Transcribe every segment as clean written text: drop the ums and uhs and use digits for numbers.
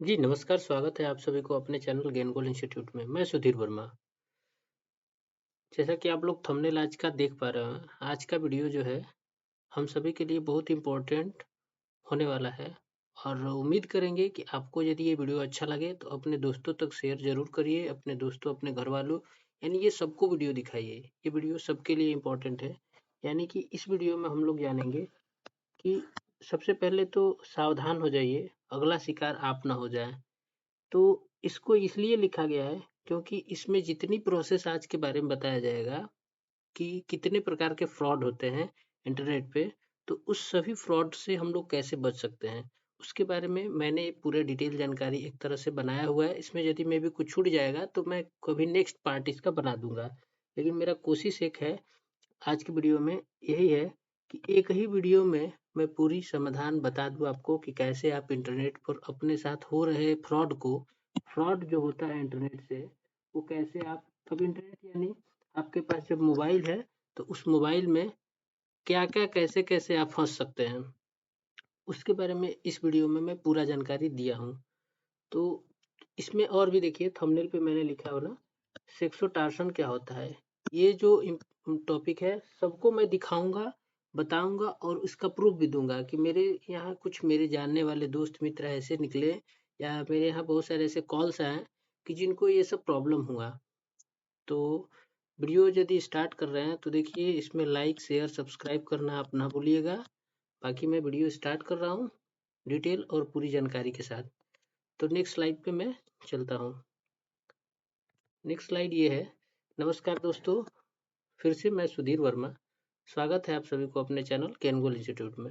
जी, नमस्कार, स्वागत है आप सभी को अपने चैनल गेन गोल इंस्टीट्यूट में। मैं सुधीर वर्मा। जैसा कि आप लोग थंबनेल आज का देख पा रहे हैं, आज का वीडियो जो है, हम सभी के लिए बहुत इम्पोर्टेंट होने वाला है और उम्मीद करेंगे कि आपको यदि ये वीडियो अच्छा लगे तो अपने दोस्तों तक शेयर ज़रूर करिए, अपने दोस्तों, अपने घरवालों यानी ये सबको वीडियो दिखाइए। ये वीडियो सबके लिए इम्पोर्टेंट है। यानी कि इस वीडियो में हम लोग जानेंगे कि सबसे पहले तो सावधान हो जाइए, अगला शिकार आप ना हो जाएँ। तो इसको इसलिए लिखा गया है क्योंकि इसमें जितनी प्रोसेस आज के बारे में बताया जाएगा कि कितने प्रकार के फ्रॉड होते हैं इंटरनेट पे, तो उस सभी फ्रॉड से हम लोग कैसे बच सकते हैं, उसके बारे में मैंने पूरे डिटेल जानकारी एक तरह से बनाया हुआ है। इसमें यदि मैं भी कुछ छूट जाएगा तो मैं कभी नेक्स्ट पार्ट इसका बना दूँगा। लेकिन मेरा कोशिश एक है आज की वीडियो में यही है कि एक ही वीडियो में मैं पूरी समाधान बता दूं आपको कि कैसे आप इंटरनेट पर अपने साथ हो रहे फ्रॉड जो होता है इंटरनेट से, वो कैसे आप अब इंटरनेट यानी आपके पास जब मोबाइल है तो उस मोबाइल में क्या क्या कैसे कैसे आप फंस सकते हैं, उसके बारे में इस वीडियो में मैं पूरा जानकारी दिया हूँ। तो इसमें और भी देखिए थंबनेल पे मैंने लिखा हो ना, सेक्सोटार्सन क्या होता है। ये जो टॉपिक है सबको मैं दिखाऊंगा, बताऊंगा और उसका प्रूफ भी दूंगा कि मेरे यहाँ कुछ मेरे जानने वाले दोस्त मित्र ऐसे निकले या मेरे यहाँ बहुत सारे ऐसे कॉल्स आए कि जिनको ये सब प्रॉब्लम हुआ। तो वीडियो यदि स्टार्ट कर रहे हैं तो देखिए इसमें लाइक शेयर सब्सक्राइब करना आप ना भूलिएगा। बाकी मैं वीडियो स्टार्ट कर रहा हूँ डिटेल और पूरी जानकारी के साथ। तो नेक्स्ट स्लाइड पे मैं चलता हूँ। नेक्स्ट स्लाइड ये है। नमस्कार दोस्तों, फिर से मैं सुधीर वर्मा। स्वागत है आप सभी को अपने चैनल कैनगोल इंस्टीट्यूट में।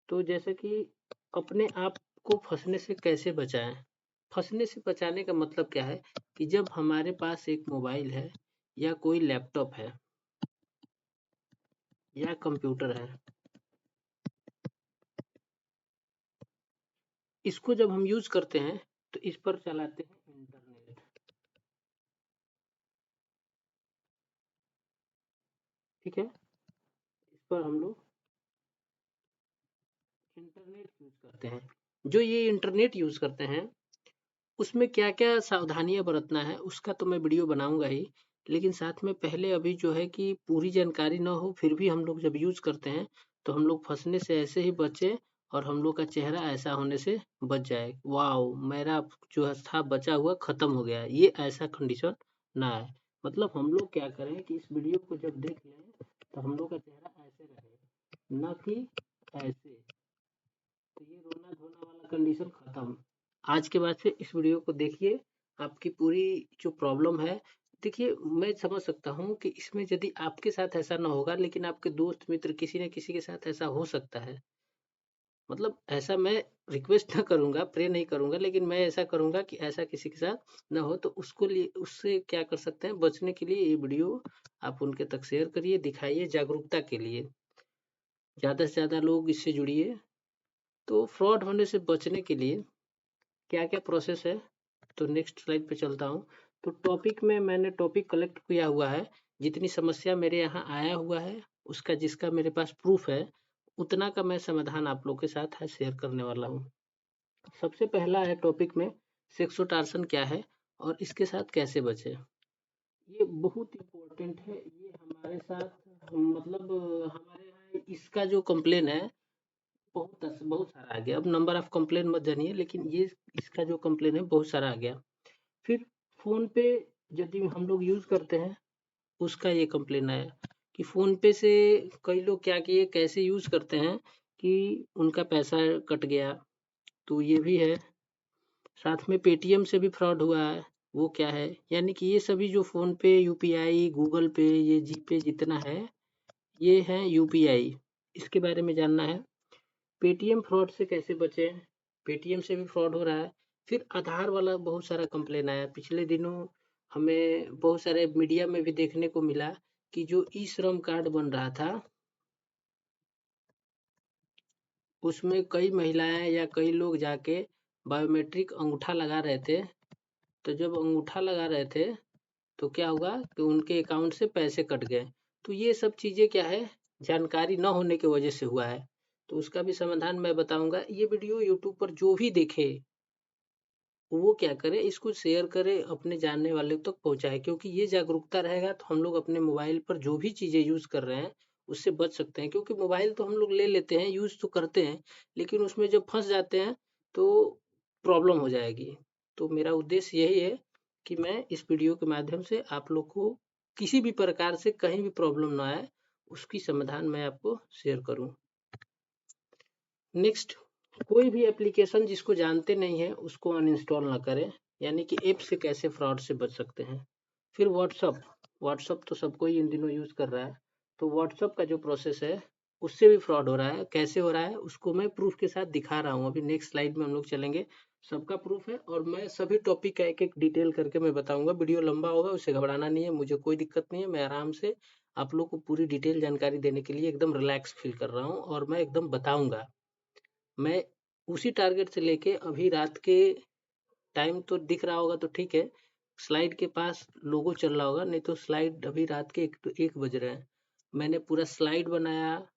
तो जैसे कि अपने आप को फंसने से कैसे बचाएं। फंसने से बचाने का मतलब क्या है कि जब हमारे पास एक मोबाइल है या कोई लैपटॉप है या कंप्यूटर है, इसको जब हम यूज करते हैं तो इस पर चलाते हैं इंटरनेट। ठीक है, इस पर हम लोग इंटरनेट यूज करते हैं। जो ये इंटरनेट यूज करते हैं उसमें क्या-क्या सावधानियाँ बरतना है उसका तो मैं वीडियो बनाऊँगा ही। लेकिन साथ में पहले अभी जो है कि पूरी जानकारी ना हो फिर भी हम लोग जब यूज़ करते हैं तो हम लोग फँसने से ऐसे ही बचें और हम लोग का चेहरा ऐसा होने से बच जाए। वॉव! मेरा जो है था बचा हुआ ख़त्म हो गया। ये ऐसा कंडीशन ना आए। मतलब हम लोग क्या करें कि इस वीडियो को जब देख लें तो हम लोग का चेहरा ऐसे रहे, ना कि ऐसे। तो ये रोना-धोना वाला कंडीशन खत्म। आज के बाद से इस वीडियो को देखिए, आपकी पूरी जो प्रॉब्लम है देखिए मैं समझ सकता हूँ कि इसमें यदि आपके साथ ऐसा ना होगा लेकिन आपके दोस्त मित्र किसी न किसी के साथ ऐसा हो सकता है। मतलब ऐसा मैं रिक्वेस्ट ना करूँगा, प्रे नहीं करूँगा लेकिन मैं ऐसा करूँगा कि ऐसा किसी के साथ ना हो तो उसको लिए उससे क्या कर सकते हैं बचने के लिए ये वीडियो आप उनके तक शेयर करिए, दिखाइए जागरूकता के लिए। ज़्यादा से ज़्यादा लोग इससे जुड़िए। तो फ्रॉड होने से बचने के लिए क्या-क्या प्रोसेस है, तो नेक्स्ट स्लाइड पे चलता हूँ। तो टॉपिक में मैंने टॉपिक कलेक्ट किया हुआ है, जितनी समस्या मेरे यहाँ आया हुआ है, उसका जिसका मेरे पास प्रूफ है, उतना का मैं समाधान आप लोग के साथ है शेयर करने वाला हूँ। सबसे पहला है टॉपिक में सेक्सोटार्सन क्या है और इसके साथ कैसे बचें। ये बहुत इम्पोर्टेंट है, ये हमारे साथ मतलब हमारे यहाँ इसका जो कंप्लेन है बहुत सारा आ गया। अब नंबर ऑफ कंप्लेन मत जानिए लेकिन ये इसका जो कंप्लेन है बहुत सारा आ गया। फिर फ़ोन पे यदि हम लोग यूज़ करते हैं उसका ये कंप्लेन आया कि फ़ोन पे से कई लोग क्या किए कैसे यूज़ करते हैं कि उनका पैसा कट गया, तो ये भी है। साथ में पेटीएम से भी फ्रॉड हुआ है, वो क्या है? यानी कि ये सभी जो फ़ोन पे, यूपीआई, गूगल पे, ये जीपे जितना है, ये है यूपीआई। इसके बारे में जानना है। पेटीएम फ्रॉड से कैसे बचें? पेटीएम से भी फ्रॉड हो रहा है। फिर आधार वाला बहुत सारा कंप्लेन आया। पिछले दिनों हमें बहुत सारे मीडिया में भी देखने को मिला कि जो ई श्रम कार्ड बन रहा था, उसमें कई महिलाएं या कई लोग जाके बायोमेट्रिक अंगूठा लगा रहे थे। तो जब अंगूठा लगा रहे थे, तो क्या हुआ कि उनके अकाउंट से पैसे कट गए। तो ये सब चीज़ें क्या है, जानकारी न होने की वजह से हुआ है। तो उसका भी समाधान मैं बताऊंगा। ये वीडियो यूट्यूब पर जो भी देखे वो क्या करे, इसको शेयर करे, अपने जानने वाले तक पहुंचाए, क्योंकि ये जागरूकता रहेगा तो हम लोग अपने मोबाइल पर जो भी चीजें यूज कर रहे हैं उससे बच सकते हैं। क्योंकि मोबाइल तो हम लोग ले लेते हैं, यूज तो करते हैं, लेकिन उसमें जब फंस जाते हैं तो प्रॉब्लम हो जाएगी। तो मेरा उद्देश्य यही है कि मैं इस वीडियो के माध्यम से आप लोग को किसी भी प्रकार से कहीं भी प्रॉब्लम ना आए, उसकी समाधान मैं आपको शेयर करूं। नेक्स्ट, कोई भी एप्लीकेशन जिसको जानते नहीं है उसको अनइंस्टॉल ना करें, यानी कि ऐप से कैसे फ्रॉड से बच सकते हैं। फिर व्हाट्सअप, व्हाट्सअप तो सब कोई इन दिनों यूज कर रहा है, तो व्हाट्सअप का जो प्रोसेस है उससे भी फ्रॉड हो रहा है। कैसे हो रहा है उसको मैं प्रूफ के साथ दिखा रहा हूँ। अभी नेक्स्ट स्लाइड में हम लोग चलेंगे, सबका प्रूफ है, और मैं सभी टॉपिक का एक एक डिटेल करके मैं बताऊंगा। वीडियो लंबा होगा, उससे घबराना नहीं है, मुझे कोई दिक्कत नहीं है। मैं आराम से आप लोग को पूरी डिटेल जानकारी देने के लिए एकदम रिलैक्स फील कर रहा हूँ, और मैं एकदम बताऊंगा। मैं उसी टारगेट से लेके अभी रात के टाइम तो दिख रहा होगा तो ठीक है, स्लाइड के पास लोगो चल रहा होगा, नहीं तो स्लाइड अभी रात के 1 बज रहे हैं। मैंने पूरा स्लाइड बनाया।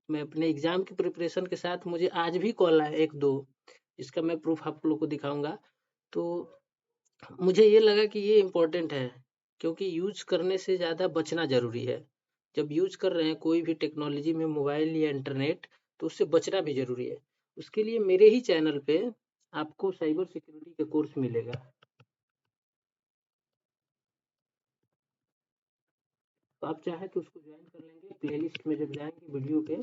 मैं अपने एग्जाम की प्रिपरेशन के साथ, मुझे आज भी कॉल आया 1-2, जिसका मैं प्रूफ आप लोग को दिखाऊंगा। तो मुझे ये लगा कि ये इम्पोर्टेंट है, क्योंकि यूज करने से ज़्यादा बचना ज़रूरी है। जब यूज कर रहे हैं कोई भी टेक्नोलॉजी में, मोबाइल या इंटरनेट, तो उससे बचना भी ज़रूरी है। उसके लिए मेरे ही चैनल पे आपको साइबर सिक्योरिटी का कोर्स मिलेगा। तो आप चाहे तो उसको ज्वाइन कर लेंगे। प्लेलिस्ट में जब जाएंगे वीडियो के,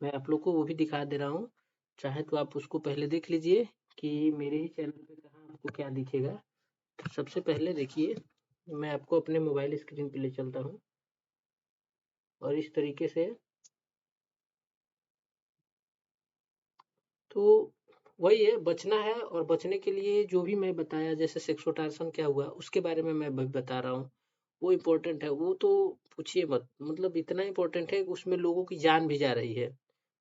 मैं आप लोग को वो भी दिखा दे रहा हूँ। चाहे तो आप उसको पहले देख लीजिए कि मेरे ही चैनल पे कहाँ आपको क्या दिखेगा। तो सबसे पहले देखिए, मैं आपको अपने मोबाइल स्क्रीन पे ले चलता हूँ, और इस तरीके से। तो वही है, बचना है, और बचने के लिए जो भी मैं बताया, जैसे सेक्सोटार्सन क्या हुआ उसके बारे में मैं बता रहा हूँ। वो इम्पोर्टेंट है, वो तो पूछिए मत, मतलब इतना इम्पोर्टेंट है कि उसमें लोगों की जान भी जा रही है,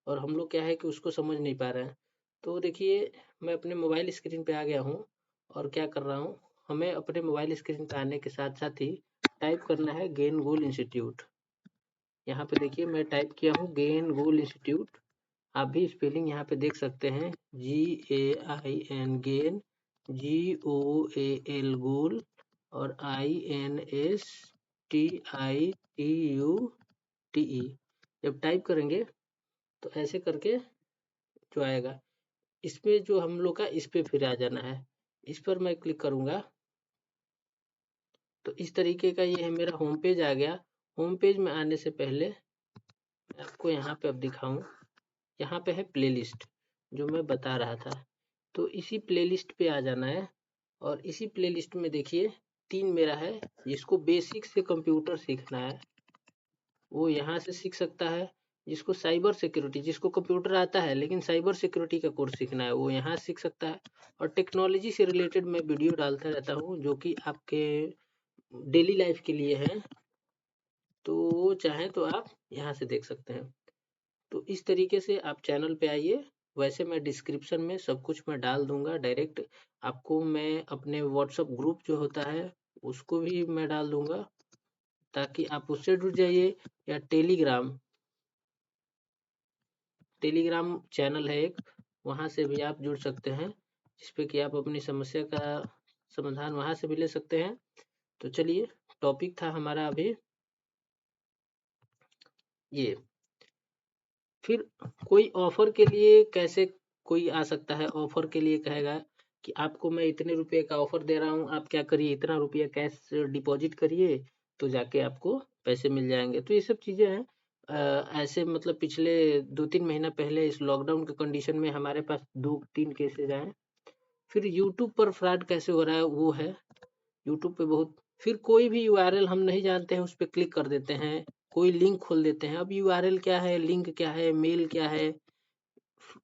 और हम लोग क्या है कि उसको समझ नहीं पा रहे हैं। तो देखिए, मैं अपने मोबाइल स्क्रीन पे आ गया हूँ, और क्या कर रहा हूँ, हमें अपने मोबाइल स्क्रीन पे आने के साथ साथ ही टाइप करना है गेन गोल इंस्टीट्यूट। यहाँ पे देखिए मैं टाइप किया हूँ गेन गोल इंस्टीट्यूट। आप भी स्पेलिंग यहाँ पे देख सकते हैं, GAIN गेन, GOAL, और INSTITUTE। जब टाइप करेंगे तो ऐसे करके जो आएगा, इस पे जो हम लोग का, इस पे फिर आ जाना है। इस पर मैं क्लिक करूंगा तो इस तरीके का ये है, मेरा होम पेज आ गया। होम पेज में आने से पहले मैं आपको यहाँ पे अब दिखाऊं, यहाँ पे है प्लेलिस्ट, जो मैं बता रहा था। तो इसी प्लेलिस्ट पे आ जाना है, और इसी प्लेलिस्ट में देखिए 3 मेरा है। जिसको बेसिक से कंप्यूटर सीखना है वो यहाँ से सीख सकता है। जिसको साइबर सिक्योरिटी, जिसको कंप्यूटर आता है लेकिन साइबर सिक्योरिटी का कोर्स सीखना है, वो यहाँ सीख सकता है। और टेक्नोलॉजी से रिलेटेड मैं वीडियो डालता रहता हूँ, जो कि आपके डेली लाइफ के लिए है, तो वो चाहें तो आप यहाँ से देख सकते हैं। तो इस तरीके से आप चैनल पे आइए। वैसे मैं डिस्क्रिप्शन में सब कुछ मैं डाल दूंगा डायरेक्ट। आपको मैं अपने व्हाट्सएप ग्रुप जो होता है उसको भी मैं डाल दूंगा, ताकि आप उससे जुड़ जाइए। या टेलीग्राम, टेलीग्राम चैनल है एक, वहाँ से भी आप जुड़ सकते हैं, जिसपे कि आप अपनी समस्या का समाधान वहाँ से भी ले सकते हैं। तो चलिए, टॉपिक था हमारा अभी ये। फिर कोई ऑफर के लिए कैसे कोई आ सकता है, ऑफर के लिए कहेगा कि आपको मैं इतने रुपए का ऑफर दे रहा हूँ, आप क्या करिए, इतना रुपया कैश डिपॉजिट करिए, तो जाके आपको पैसे मिल जाएंगे। तो ये सब चीजें हैं। ऐसे मतलब पिछले 2-3 महीना पहले इस लॉकडाउन के कंडीशन में हमारे पास 2-3 केसेज आए। फिर यूट्यूब पर फ्रॉड कैसे हो रहा है वो है, यूट्यूब पे बहुत। फिर कोई भी यूआरएल हम नहीं जानते हैं, उस पर क्लिक कर देते हैं, कोई लिंक खोल देते हैं। अब यूआरएल क्या है, लिंक क्या है, मेल क्या है,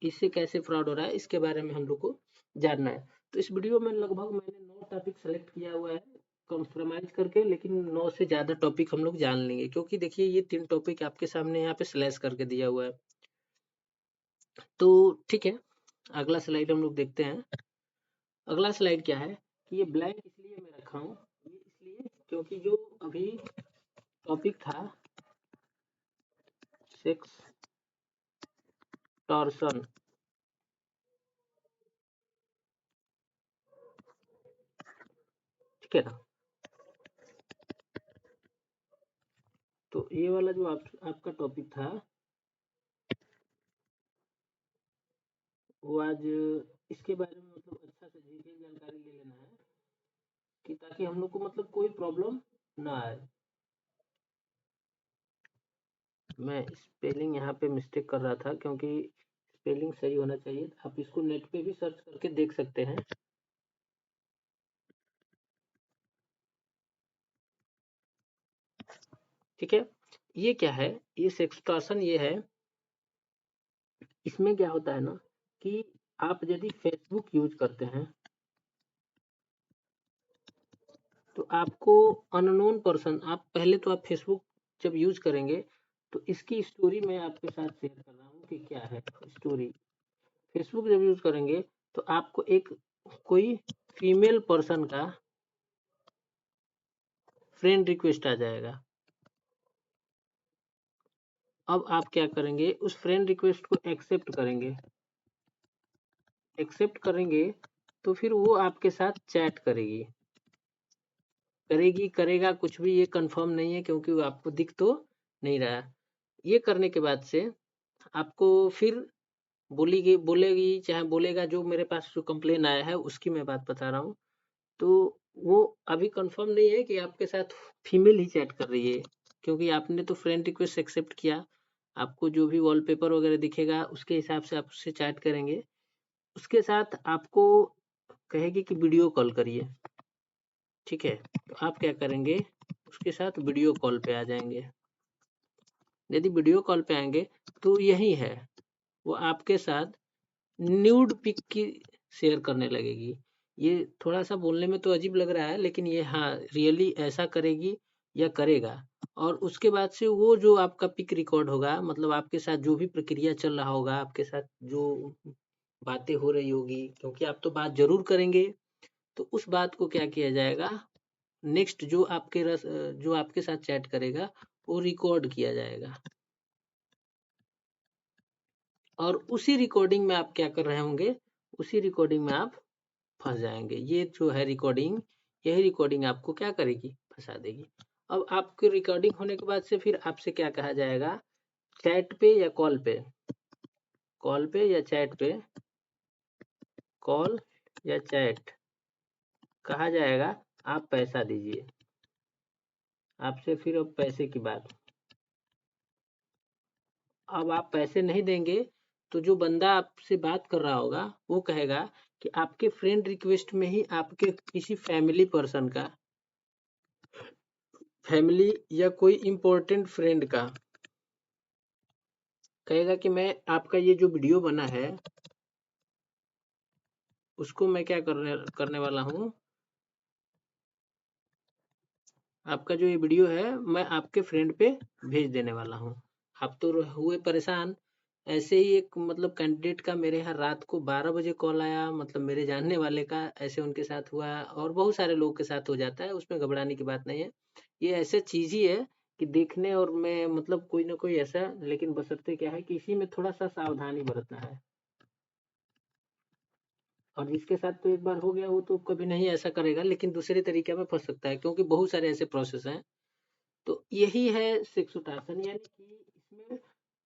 इससे कैसे फ्रॉड हो रहा है, इसके बारे में हम लोग को जानना है। तो इस वीडियो में लगभग मैंने 9 टॉपिक सेलेक्ट किया हुआ है, कॉम्प्रोमाइज करके, लेकिन 9 से ज्यादा टॉपिक हम लोग जान लेंगे, क्योंकि देखिए ये 3 टॉपिक आपके सामने यहाँ पे स्लैश करके दिया हुआ है। तो ठीक है, अगला स्लाइड हम लोग देखते हैं। अगला स्लाइड क्या है कि ये ब्लैंक इसलिए मैं रखा हूँ, ये इसलिए क्योंकि जो अभी टॉपिक था सेक्स टॉर्सन, ठीक है ना। तो ये वाला जो आपका टॉपिक था वो आज इसके बारे में मतलब अच्छा से डिटेल जानकारी ले लेना है कि ताकि हम लोग को मतलब कोई प्रॉब्लम ना आए। मैं स्पेलिंग यहाँ पे मिस्टेक कर रहा था क्योंकि स्पेलिंग सही होना चाहिए। आप इसको नेट पे भी सर्च करके देख सकते हैं। ठीक है, ये क्या है, ये सेक्सटॉर्शन ये है। इसमें क्या होता है ना कि आप यदि फेसबुक यूज करते हैं तो आपको अननोन पर्सन, आप पहले तो आप फेसबुक जब यूज करेंगे तो इसकी स्टोरी मैं आपके साथ शेयर कर रहा हूँ कि क्या है स्टोरी। फेसबुक जब यूज करेंगे तो आपको एक कोई फीमेल पर्सन का फ्रेंड रिक्वेस्ट आ जाएगा। अब आप क्या करेंगे, उस फ्रेंड रिक्वेस्ट को एक्सेप्ट करेंगे। एक्सेप्ट करेंगे तो फिर वो आपके साथ चैट करेगी। करेगी करेगा कुछ भी ये कंफर्म नहीं है क्योंकि वो आपको दिख तो नहीं रहा। ये करने के बाद से आपको फिर बोलेगी चाहे बोलेगा, जो मेरे पास जो कंप्लेन आया है उसकी मैं बात बता रहा हूँ। तो वो अभी कंफर्म नहीं है कि आपके साथ फीमेल ही चैट कर रही है क्योंकि आपने तो फ्रेंड रिक्वेस्ट एक्सेप्ट किया। आपको जो भी वॉलपेपर वगैरह दिखेगा उसके हिसाब से आप उससे चैट करेंगे। उसके साथ आपको कहेगी कि वीडियो कॉल करिए। ठीक है, तो आप क्या करेंगे, उसके साथ वीडियो कॉल पे आ जाएंगे। यदि वीडियो कॉल पे आएंगे तो यही है, वो आपके साथ न्यूड पिक की शेयर करने लगेगी। ये थोड़ा सा बोलने में तो अजीब लग रहा है लेकिन ये हाँ रियली ऐसा करेगी या करेगा। और उसके बाद से वो जो आपका पिक रिकॉर्ड होगा, मतलब आपके साथ जो भी प्रक्रिया चल रहा होगा, आपके साथ जो बातें हो रही होगी, क्योंकि आप तो बात जरूर करेंगे, तो उस बात को क्या किया जाएगा, नेक्स्ट जो आपके साथ चैट करेगा वो रिकॉर्ड किया जाएगा। और उसी रिकॉर्डिंग में आप क्या कर रहे होंगे, उसी रिकॉर्डिंग में आप फंस जाएंगे। ये जो है रिकॉर्डिंग, यही रिकॉर्डिंग आपको क्या करेगी, फंसा देगी। अब आपकी रिकॉर्डिंग होने के बाद से फिर आपसे क्या कहा जाएगा, चैट पे या कॉल पे, कॉल पे या चैट पे, कॉल या चैट कहा जाएगा आप पैसा दीजिए। आपसे फिर अब पैसे की बात। अब आप पैसे नहीं देंगे तो जो बंदा आपसे बात कर रहा होगा वो कहेगा कि आपके फ्रेंड रिक्वेस्ट में ही आपके किसी फैमिली पर्सन का, फैमिली या कोई इंपॉर्टेंट फ्रेंड का, कहेगा कि मैं आपका ये जो वीडियो बना है उसको मैं क्या करने वाला हूँ, आपका जो ये वीडियो है मैं आपके फ्रेंड पे भेज देने वाला हूँ। आप तो हुए परेशान। ऐसे ही एक मतलब कैंडिडेट का मेरे यहाँ रात को 12 बजे कॉल आया, मतलब मेरे जानने वाले का, ऐसे उनके साथ हुआ और बहुत सारे लोगों के साथ हो जाता है, उसमें घबराने की बात नहीं है। ये ऐसे चीज ही है कि देखने और मैं मतलब कोई ना कोई ऐसा, लेकिन बशर्ते क्या है कि इसी में थोड़ा सा सावधानी बरतना है। और जिसके साथ तो एक बार हो गया वो तो कभी नहीं ऐसा करेगा, लेकिन दूसरे तरीके में फंस सकता है क्योंकि बहुत सारे ऐसे प्रोसेस हैं। तो यही है सेक्सुटाशन, यानी कि इसमें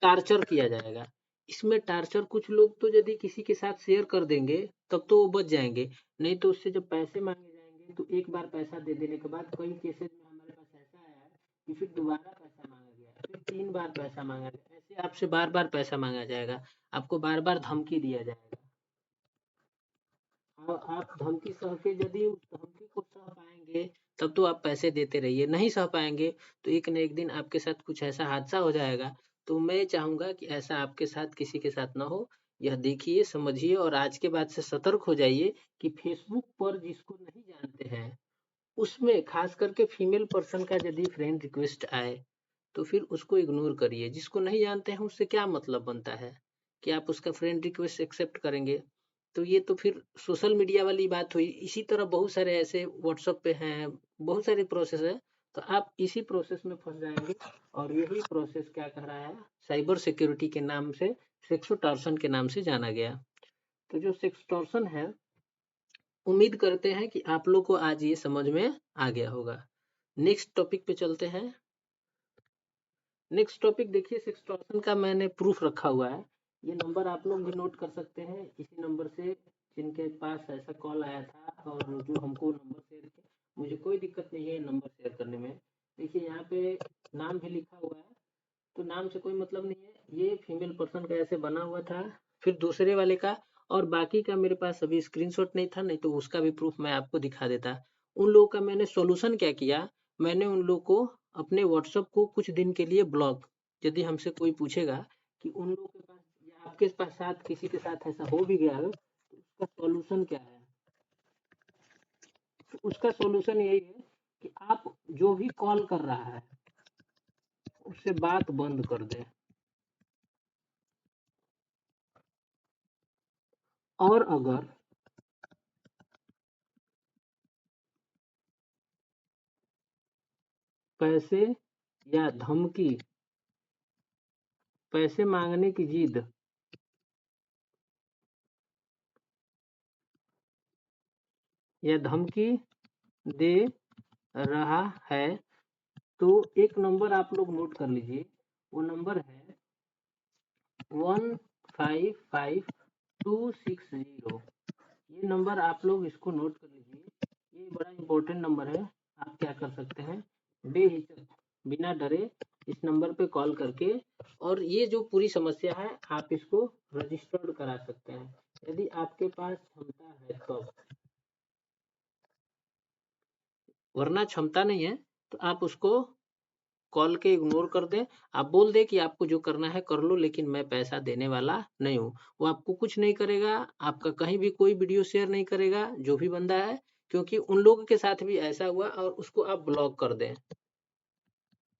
टार्चर किया जाएगा। इसमें टार्चर कुछ लोग तो यदि किसी के साथ शेयर कर देंगे तब तो वो बच जाएंगे, नहीं तो उससे जब पैसे मांगे जाएंगे तो एक बार पैसा दे देने के बाद कई केसेस में हमारे पास ऐसा आया है कि फिर दोबारा पैसा मांगा गया, फिर 3 बार पैसा मांगा गया, ऐसे आपसे बार बार पैसा मांगा जाएगा, आपको बार बार धमकी दिया जाएगा। आप धमकी सह के यदि उस धमकी को सह पाएंगे तब तो आप पैसे देते रहिए, नहीं सह पाएंगे तो एक न एक दिन आपके साथ कुछ ऐसा हादसा हो जाएगा। तो मैं चाहूंगा कि ऐसा आपके साथ किसी के साथ ना हो। यह देखिए समझिए और आज के बाद से सतर्क हो जाइए कि फेसबुक पर जिसको नहीं जानते हैं उसमें खास करके फीमेल पर्सन का यदि फ्रेंड रिक्वेस्ट आए तो फिर उसको इग्नोर करिए। जिसको नहीं जानते हैं उससे क्या मतलब बनता है कि आप उसका फ्रेंड रिक्वेस्ट एक्सेप्ट करेंगे। तो ये तो फिर सोशल मीडिया वाली बात हुई। इसी तरह बहुत सारे ऐसे व्हाट्सएप पे हैं, बहुत सारे प्रोसेस है, तो आप इसी प्रोसेस में फंस जाएंगे। और यही प्रोसेस क्या कह रहा है, साइबर सिक्योरिटी के नाम से, सेक्सोटॉर्शन के नाम से जाना गया। तो जो सेक्सटॉर्शन है उम्मीद करते हैं कि आप लोग को आज ये समझ में आ गया होगा। नेक्स्ट टॉपिक पे चलते हैं। नेक्स्ट टॉपिक देखिए, सेक्सटॉर्शन का मैंने प्रूफ रखा हुआ है। ये नंबर आप लोग भी नोट कर सकते हैं। इसी नंबर से जिनके पास ऐसा कॉल आया था और जो हमको नंबर शेयर किया, मुझे कोई दिक्कत नहीं है नंबर शेयर करने में। देखिए यहाँ पे नाम भी लिखा हुआ है, तो नाम से कोई मतलब नहीं है। ये फीमेल पर्सन का ऐसे बना हुआ था, फिर दूसरे वाले का, और बाकी का मेरे पास अभी स्क्रीनशॉट नहीं था, नहीं तो उसका भी प्रूफ मैं आपको दिखा देता। उन लोगों का मैंने सॉल्यूशन क्या किया, मैंने उन लोग को अपने व्हाट्सएप को कुछ दिन के लिए ब्लॉक, यदि हमसे कोई पूछेगा कि उन लोगों के पास या आपके पास साथ किसी के साथ ऐसा हो भी गया हो, तो उसका सॉल्यूशन क्या है। तो उसका सॉल्यूशन यही है कि आप जो भी कॉल कर रहा है उससे बात बंद कर दें। और अगर पैसे या धमकी, पैसे मांगने की जिद या धमकी दे रहा है, तो एक नंबर आप लोग नोट कर लीजिए। वो नंबर है 155260। ये नंबर आप लोग इसको नोट कर लीजिए। ये बड़ा इंपॉर्टेंट नंबर है। आप क्या कर सकते हैं, बेहिचक, बिना डरे इस नंबर पे कॉल करके, और ये जो पूरी समस्या है आप इसको रजिस्टर्ड करा सकते हैं, यदि आपके पास क्षमता है तब। वरना क्षमता नहीं है तो आप उसको कॉल के इग्नोर कर दें। आप बोल दें कि आपको जो करना है कर लो, लेकिन मैं पैसा देने वाला नहीं हूँ। वो आपको कुछ नहीं करेगा, आपका कहीं भी कोई वीडियो शेयर नहीं करेगा जो भी बंदा है, क्योंकि उन लोगों के साथ भी ऐसा हुआ, और उसको आप ब्लॉक कर दें।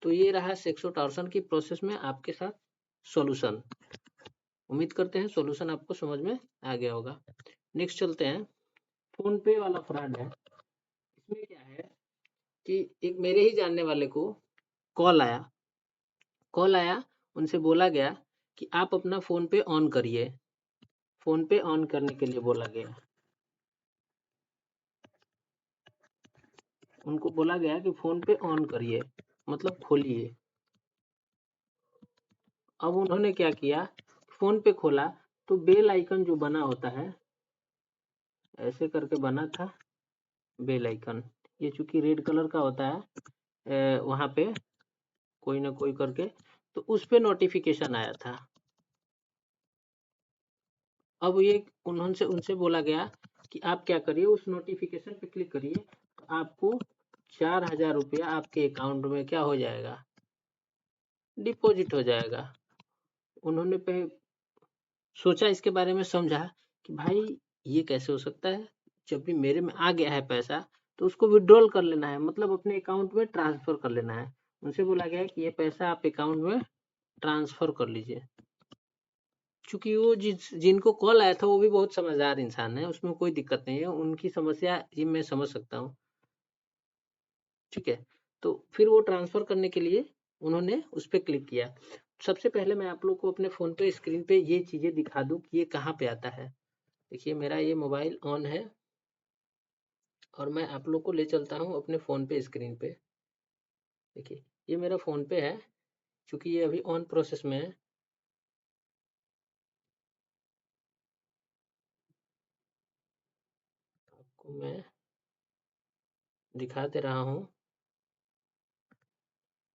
तो ये रहा सेक्सो टॉर्शन की प्रोसेस में आपके साथ सॉल्यूशन। उम्मीद करते हैं सॉल्यूशन आपको समझ में आ गया होगा। नेक्स्ट चलते हैं। फोन पे वाला फ्रॉड है। इसमें क्या है कि एक मेरे ही जानने वाले को कॉल आया। उनसे बोला गया कि आप अपना फ़ोन पे ऑन करिए। फ़ोन पे ऑन करने के लिए बोला गया। उनको बोला गया कि फ़ोन पे ऑन करिए, मतलब खोलिए। अब उन्होंने क्या किया, फ़ोन पे खोला तो बेल आइकन जो बना होता है, ऐसे करके बना था बेल आइकन। ये चूँकि रेड कलर का होता है, वहाँ पे कोई ना कोई करके, तो उस पे नोटिफ़िकेशन आया था। अब ये उन्होंने उनसे बोला गया कि आप क्या करिए, उस नोटिफिकेशन पे क्लिक करिए, तो आपको 4000 रुपया आपके अकाउंट में क्या हो जाएगा, डिपॉजिट हो जाएगा। उन्होंने सोचा, इसके बारे में समझा कि भाई ये कैसे हो सकता है, जब भी मेरे में आ गया है पैसा तो उसको विड्रॉल कर लेना है, मतलब अपने अकाउंट में ट्रांसफर कर लेना है। उनसे बोला गया है कि ये पैसा आप अकाउंट में ट्रांसफर कर लीजिए। चूँकि वो जिनको कॉल आया था वो भी बहुत समझदार इंसान है, उसमें कोई दिक्कत नहीं है, उनकी समस्या ये मैं समझ सकता हूँ, ठीक है। तो फिर वो ट्रांसफ़र करने के लिए उन्होंने उस पे क्लिक किया। सबसे पहले मैं आप लोग को अपने फ़ोन पे स्क्रीन पे ये चीज़ें दिखा दूँ कि ये कहाँ पे आता है। देखिए मेरा ये मोबाइल ऑन है और मैं आप लोग को ले चलता हूँ अपने फ़ोन पे स्क्रीन पे। देखिए ये मेरा फ़ोन पे है, चूँकि ये अभी ऑन प्रोसेस में है। आपको मैं दिखा दे रहा हूँ।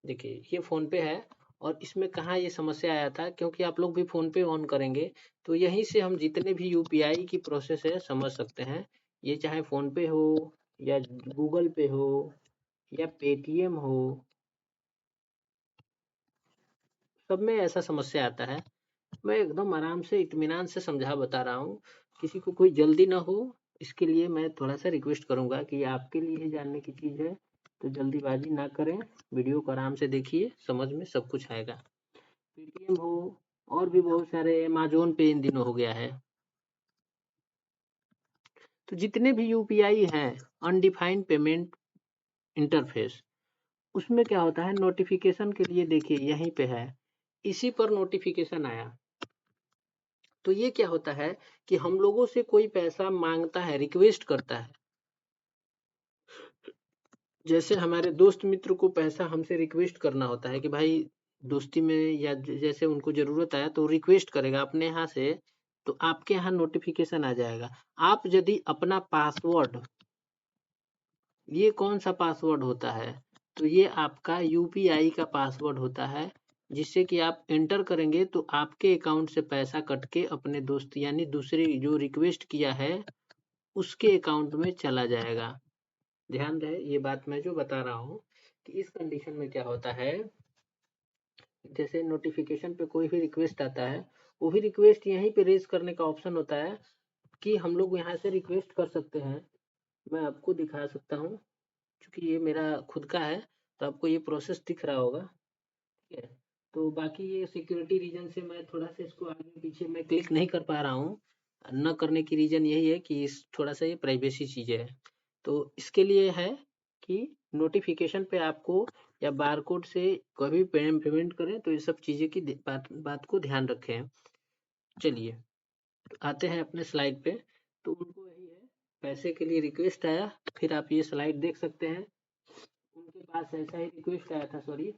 देखिए ये फ़ोन पे है, और इसमें कहाँ ये समस्या आया था, क्योंकि आप लोग भी फ़ोन पे ऑन करेंगे तो यहीं से हम जितने भी यूपीआई की प्रोसेस है समझ सकते हैं। ये चाहे फ़ोन पे हो या गूगल पे हो या पेटीएम हो, सब में ऐसा समस्या आता है। मैं एकदम आराम से इत्मीनान से समझा बता रहा हूँ, किसी को कोई जल्दी ना हो। इसके लिए मैं थोड़ा सा रिक्वेस्ट करूंगा कि आपके लिए ही जानने की चीज़ है, तो जल्दीबाजी ना करें, वीडियो को आराम से देखिए, समझ में सब कुछ आएगा। पेटीएम हो, और भी बहुत सारे, अमेज़न पे इन दिनों हो गया है। तो जितने भी यूपीआई हैं, अनडिफाइंड पेमेंट इंटरफेस, उसमें क्या होता है, नोटिफिकेशन के लिए देखिए यहीं पे है, इसी पर नोटिफिकेशन आया। तो ये क्या होता है कि हम लोगों से कोई पैसा मांगता है, रिक्वेस्ट करता है, जैसे हमारे दोस्त मित्र को पैसा हमसे रिक्वेस्ट करना होता है कि भाई दोस्ती में, या जैसे उनको जरूरत आया तो रिक्वेस्ट करेगा अपने यहाँ से, तो आपके यहाँ नोटिफिकेशन आ जाएगा। आप यदि अपना पासवर्ड, ये कौन सा पासवर्ड होता है, तो ये आपका यूपीआई का पासवर्ड होता है, जिससे कि आप एंटर करेंगे तो आपके अकाउंट से पैसा कट के अपने दोस्त यानी दूसरे जो रिक्वेस्ट किया है उसके अकाउंट में चला जाएगा। ध्यान रहे ये बात मैं जो बता रहा हूँ कि इस कंडीशन में क्या होता है, जैसे नोटिफिकेशन पे कोई भी रिक्वेस्ट आता है, वो भी रिक्वेस्ट यहीं पे रेज करने का ऑप्शन होता है कि हम लोग यहाँ से रिक्वेस्ट कर सकते हैं। मैं आपको दिखा सकता हूँ, क्योंकि ये मेरा खुद का है तो आपको ये प्रोसेस दिख रहा होगा। ठीक है, तो बाकी ये सिक्योरिटी रीजन से मैं थोड़ा सा इसको आगे पीछे मैं क्लिक नहीं कर पा रहा हूँ। न करने की रीजन यही है कि इस थोड़ा सा ये प्राइवेसी चीज़ है। तो इसके लिए है कि नोटिफिकेशन पे आपको या बारकोड से कभी पेमेंट करें तो ये सब चीज़ें की बात को ध्यान रखें। चलिए, तो आते हैं अपने स्लाइड पे। तो उनको यही है, पैसे के लिए रिक्वेस्ट आया, फिर आप ये स्लाइड देख सकते हैं, उनके पास ऐसा ही रिक्वेस्ट आया था, सॉरी।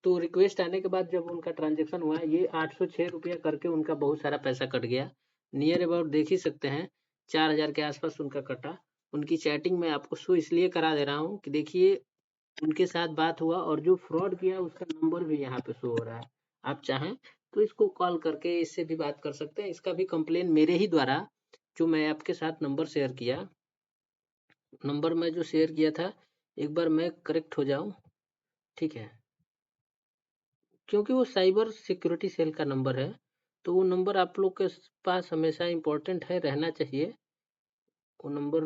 तो रिक्वेस्ट आने के बाद जब उनका ट्रांजेक्शन हुआ, ये 806 रुपया करके उनका बहुत सारा पैसा कट गया। नियर अबाउट देख ही सकते हैं 4000 के आसपास उनका कटा। उनकी चैटिंग में आपको शो इसलिए करा दे रहा हूँ कि देखिए उनके साथ बात हुआ और जो फ्रॉड किया उसका नंबर भी यहाँ पे शो हो रहा है। आप चाहें तो इसको कॉल करके इससे भी बात कर सकते हैं। इसका भी कंप्लेन मेरे ही द्वारा, जो मैं आपके साथ नंबर शेयर किया, नंबर मैं जो शेयर किया था, एक बार मैं करेक्ट हो जाऊं, ठीक है, क्योंकि वो साइबर सिक्योरिटी सेल का नंबर है, तो वो नंबर आप लोग के पास हमेशा इम्पोर्टेंट है, रहना चाहिए। वो नंबर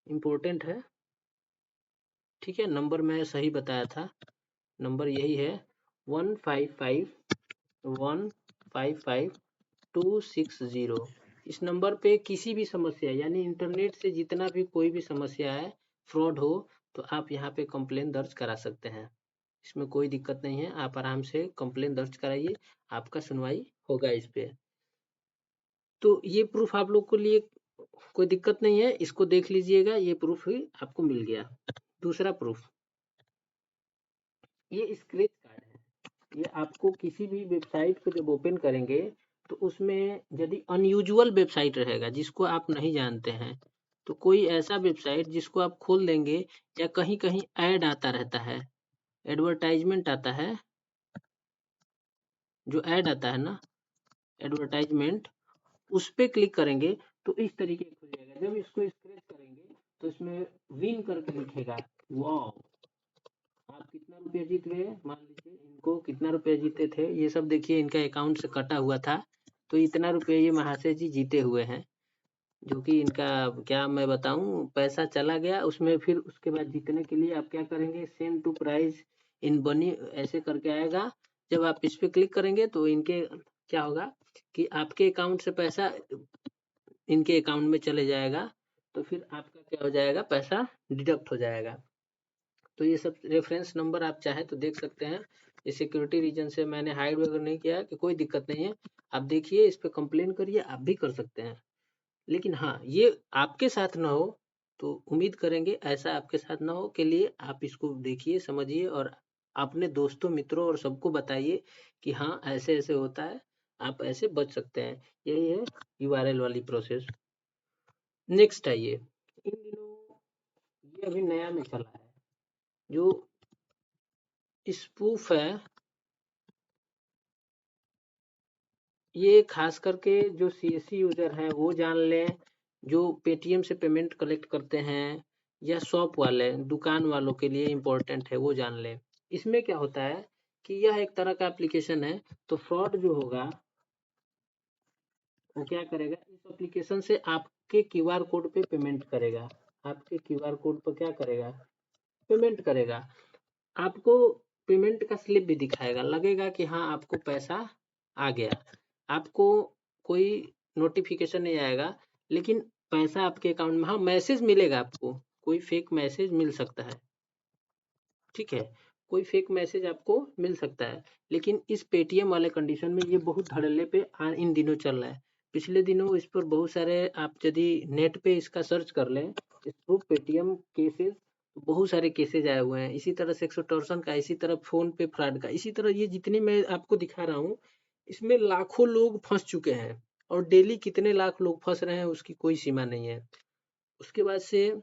इम्पोर्टेंट है, ठीक है। नंबर मैं सही बताया था, नंबर यही है 155155 260। इस नंबर पे किसी भी समस्या यानी इंटरनेट से जितना भी कोई भी समस्या है, फ्रॉड हो, तो आप यहाँ पे कंप्लेन दर्ज करा सकते हैं। इसमें कोई दिक्कत नहीं है, आप आराम से कंप्लेन दर्ज कराइए, आपका सुनवाई होगा इस पे। तो ये प्रूफ आप लोग को लिए कोई दिक्कत नहीं है, इसको देख लीजिएगा, ये प्रूफ ही आपको मिल गया। दूसरा प्रूफ, ये स्क्रैच कार्ड है। ये आपको किसी भी वेबसाइट को जब ओपन करेंगे तो उसमें यदि अनयूजुअल वेबसाइट रहेगा जिसको आप नहीं जानते हैं, तो कोई ऐसा वेबसाइट जिसको आप खोल देंगे या कहीं कहीं ऐड आता रहता है, एडवर्टाइजमेंट आता है, जो ऐड आता है ना, एडवर्टाइजमेंट, उस पे क्लिक करेंगे तो इस तरीके से खुल जाएगा। जब इसको स्क्रैच करेंगे तो इसमें विन करके लिखेगा, वाह आप कितना रुपया जीत गए, मान लीजिए इनको कितना रुपया जीते थे, ये सब देखिए इनका अकाउंट से कटा हुआ था, तो इतना रुपया ये महाशय जी जीते हुए हैं, जो कि इनका क्या मैं बताऊं, पैसा चला गया उसमें। फिर उसके बाद जीतने के लिए आप क्या करेंगे, सेंड टू प्राइज इन बनी ऐसे करके आएगा। जब आप इस पे क्लिक करेंगे तो इनके क्या होगा कि आपके अकाउंट से पैसा इनके अकाउंट में चले जाएगा, तो फिर आपका क्या हो जाएगा, पैसा डिडक्ट हो जाएगा। तो ये सब रेफरेंस नंबर आप चाहे तो देख सकते हैं। ये सिक्योरिटी रीजन से मैंने हाइड वगैरह नहीं किया है, कि कोई दिक्कत नहीं है, आप देखिए इस पे कंप्लेन करिए, आप भी कर सकते हैं। लेकिन हाँ, ये आपके साथ ना हो, तो उम्मीद करेंगे ऐसा आपके साथ ना हो के लिए आप इसको देखिए, समझिए और अपने दोस्तों मित्रों और सबको बताइए कि हाँ ऐसे ऐसे होता है, आप ऐसे बच सकते हैं। यही है यूआरएल वाली प्रोसेस। नेक्स्ट आइए, इन दिनों ये अभी नया में चला है जो स्पूफ है, ये खास करके जो सीएससी यूजर हैं वो जान लें, जो पेटीएम से पेमेंट कलेक्ट करते हैं या शॉप वाले दुकान वालों के लिए इम्पोर्टेंट है, वो जान लें। इसमें क्या होता है कि यह एक तरह का एप्लीकेशन है, तो फ्रॉड जो होगा वो क्या करेगा, इस एप्लीकेशन से आपके क्यूआर कोड पे पेमेंट करेगा, आपके क्यूआर कोड पर क्या करेगा, पेमेंट करेगा। आपको पेमेंट का स्लिप भी दिखाएगा, लगेगा कि हाँ आपको पैसा आ गया, आपको कोई नोटिफिकेशन नहीं आएगा, लेकिन पैसा आपके अकाउंट में, हाँ मैसेज मिलेगा आपको, कोई फेक मैसेज मिल सकता है, ठीक है, कोई फेक मैसेज आपको मिल सकता है। लेकिन इस पेटीएम वाले कंडीशन में ये बहुत धड़ल्ले पे इन दिनों चल रहा है। पिछले दिनों इस पर बहुत सारे, आप यदि नेट पे इसका सर्च कर लें, इस थ्रू पेटीएम केसेस, बहुत सारे केसेज आए हुए हैं। इसी तरह से एक्सटॉर्शन का, इसी तरह फोन पे फ्रॉड का, इसी तरह ये जितने मैं आपको दिखा रहा हूँ, इसमें लाखों लोग फंस चुके हैं। और डेली कितने लाख लोग फंस रहे हैं उसकी कोई सीमा नहीं है। उसके बाद से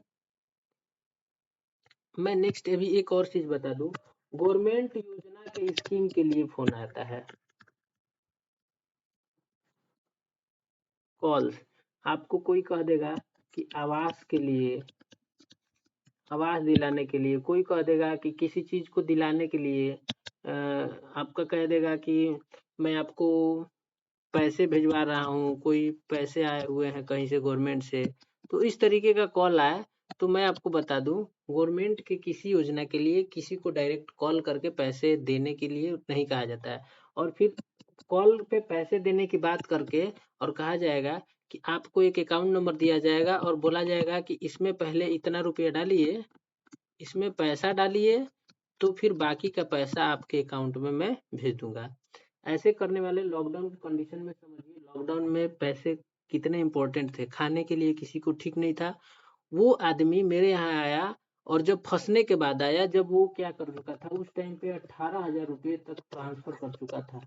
मैं नेक्स्ट अभी एक और चीज बता दूं, गवर्नमेंट योजना के स्कीम के लिए फोन आता है, कॉल्स। आपको कोई कह देगा कि आवास के लिए, आवास दिलाने के लिए, कोई कह देगा कि किसी चीज को दिलाने के लिए, आपका कह देगा कि मैं आपको पैसे भिजवा रहा हूँ, कोई पैसे आए हुए हैं कहीं से गवर्नमेंट से। तो इस तरीके का कॉल आए तो मैं आपको बता दूं, गवर्नमेंट के किसी योजना के लिए किसी को डायरेक्ट कॉल करके पैसे देने के लिए नहीं कहा जाता है। और फिर कॉल पे पैसे देने की बात करके और कहा जाएगा कि आपको एक अकाउंट नंबर दिया जाएगा और बोला जाएगा कि इसमें पहले इतना रुपया डालिए, इसमें पैसा डालिए, तो फिर बाकी का पैसा आपके अकाउंट में मैं भेज दूंगा। ऐसे करने वाले, लॉकडाउन की कंडीशन में समझिए, लॉकडाउन में पैसे कितने इंपॉर्टेंट थे, खाने के लिए किसी को ठीक नहीं था, वो आदमी मेरे यहाँ आया। और जब फंसने के बाद आया, जब वो क्या कर चुका था, उस टाइम पे 18,000 रुपये तक ट्रांसफर कर चुका था।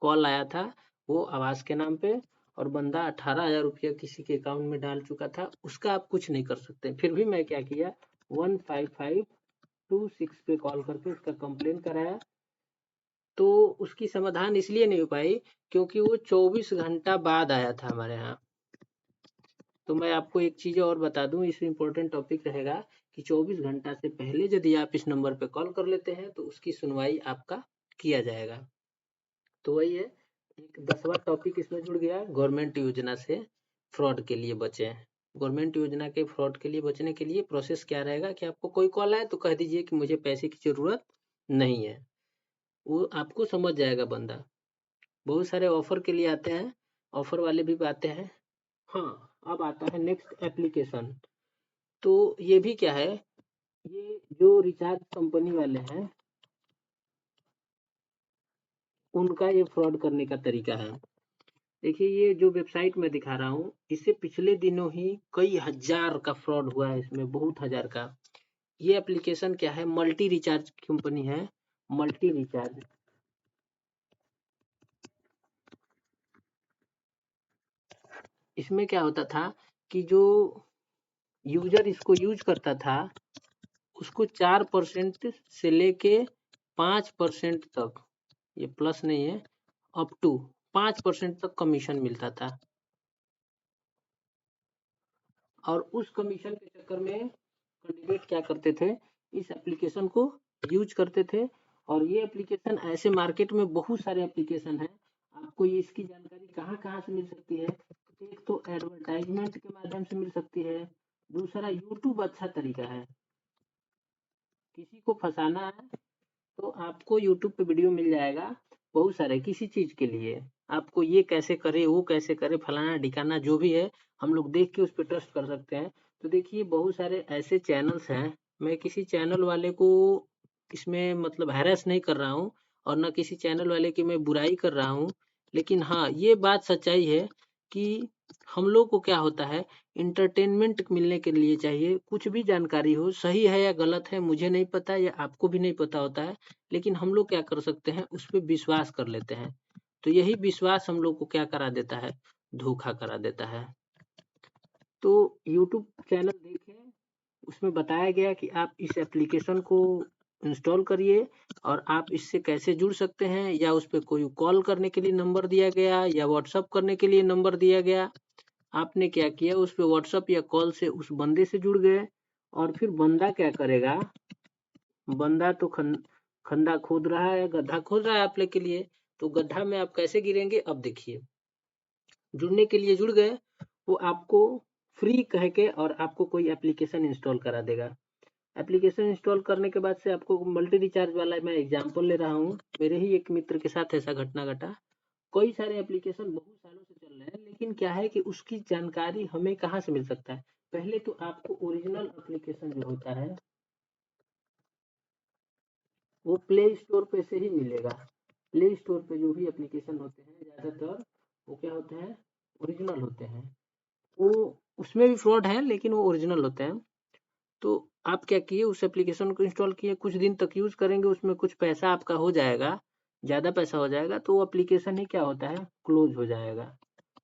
कॉल आया था वो आवास के नाम पे, और बंदा 18,000 रुपया किसी के अकाउंट में डाल चुका था। उसका आप कुछ नहीं कर सकते। फिर भी मैं क्या किया, 15526 पे कॉल करके उसका कंप्लेन कराया। तो उसकी समाधान इसलिए नहीं हो पाई क्योंकि वो 24 घंटा बाद आया था हमारे यहाँ। तो मैं आपको एक चीज और बता दूं, इस इम्पोर्टेंट टॉपिक रहेगा कि 24 घंटा से पहले यदि आप इस नंबर पे कॉल कर लेते हैं तो उसकी सुनवाई आपका किया जाएगा। तो वही है, एक 10वां टॉपिक इसमें जुड़ गया, गवर्नमेंट योजना से फ्रॉड के लिए बचें। गवर्नमेंट योजना के फ्रॉड के लिए बचने के लिए प्रोसेस क्या रहेगा कि आपको कोई कॉल आए तो कह दीजिए कि मुझे पैसे की जरूरत नहीं है। वो आपको समझ जाएगा बंदा। बहुत सारे ऑफर के लिए आते हैं, ऑफर वाले भी आते हैं। हाँ, अब आता है नेक्स्ट एप्लीकेशन। तो ये भी क्या है, ये जो रिचार्ज कंपनी वाले हैं उनका ये फ्रॉड करने का तरीका है। देखिए, ये जो वेबसाइट मैं दिखा रहा हूँ, इससे पिछले दिनों ही कई हजार का फ्रॉड हुआ है, इसमें बहुत हजार का। ये एप्लीकेशन क्या है, मल्टी रिचार्ज कंपनी है, मल्टी रिचार्ज। इसमें क्या होता था कि जो यूजर इसको यूज करता था उसको 4% से लेके 5% तक, ये प्लस नहीं है, अप टू 5% तक कमीशन मिलता था। और उस कमीशन के चक्कर में कैंडिडेट क्या करते थे, इस एप्लीकेशन को यूज करते थे। और ये एप्लीकेशन ऐसे मार्केट में बहुत सारे एप्लीकेशन है, आपको ये इसकी जानकारी कहाँ कहाँ से मिल सकती है। एक तो एडवर्टाइजमेंट के माध्यम से मिल सकती है, दूसरा यूट्यूब अच्छा तरीका है। किसी को फंसाना है तो आपको यूट्यूब पे वीडियो मिल जाएगा बहुत सारे, किसी चीज के लिए। आपको ये कैसे करे, वो कैसे करे, फलाना ढिकाना जो भी है, हम लोग देख के उस पर ट्रस्ट कर सकते हैं। तो देखिए, बहुत सारे ऐसे चैनल्स हैं। मैं किसी चैनल वाले को इसमें मतलब हैरेस नहीं कर रहा हूँ, और ना किसी चैनल वाले की मैं बुराई कर रहा हूँ। लेकिन हाँ, ये बात सच्चाई है कि हम लोग को क्या होता है, इंटरटेनमेंट मिलने के लिए चाहिए। कुछ भी जानकारी हो, सही है या गलत है मुझे नहीं पता, या आपको भी नहीं पता होता है, लेकिन हम लोग क्या कर सकते हैं, उस पर विश्वास कर लेते हैं। तो यही विश्वास हम लोग को क्या करा देता है, धोखा करा देता है। तो यूट्यूब चैनल देखें, उसमें बताया गया कि आप इस एप्लीकेशन को इंस्टॉल करिए और आप इससे कैसे जुड़ सकते हैं, या उस पर कोई कॉल करने के लिए नंबर दिया गया या व्हाट्सअप करने के लिए नंबर दिया गया। आपने क्या किया, उस पे व्हाट्सअप या कॉल से उस बंदे से जुड़ गए। और फिर बंदा क्या करेगा, बंदा तो खंदा खोद रहा है, गड्ढा खोद रहा है आप लोग के लिए। तो गड्ढा में आप कैसे गिरेंगे, अब देखिए। जुड़ने के लिए जुड़ गए, वो आपको फ्री कह के और आपको कोई एप्लीकेशन इंस्टॉल करा देगा। एप्लीकेशन इंस्टॉल करने के बाद से आपको मल्टी रिचार्ज वाला मैं एग्जांपल ले रहा हूँ, मेरे ही एक मित्र के साथ ऐसा घटना घटा। कई सारे एप्लीकेशन बहुत सालों से चल रहे हैं, लेकिन क्या है कि उसकी जानकारी हमें कहाँ से मिल सकता है। पहले तो आपको ओरिजिनल एप्लीकेशन जो होता है, वो प्ले स्टोर पे से ही मिलेगा। प्ले स्टोर पे जो भी एप्लीकेशन होते हैं ज़्यादातर वो क्या होते हैं, ओरिजिनल होते हैं। वो उसमें भी फ्रॉड है लेकिन वो ओरिजिनल होते हैं। तो आप क्या किए, उस एप्लीकेशन को इंस्टॉल किए, कुछ दिन तक यूज़ करेंगे, उसमें कुछ पैसा आपका हो जाएगा, ज़्यादा पैसा हो जाएगा, तो वो एप्लीकेशन ही क्या होता है, क्लोज हो जाएगा।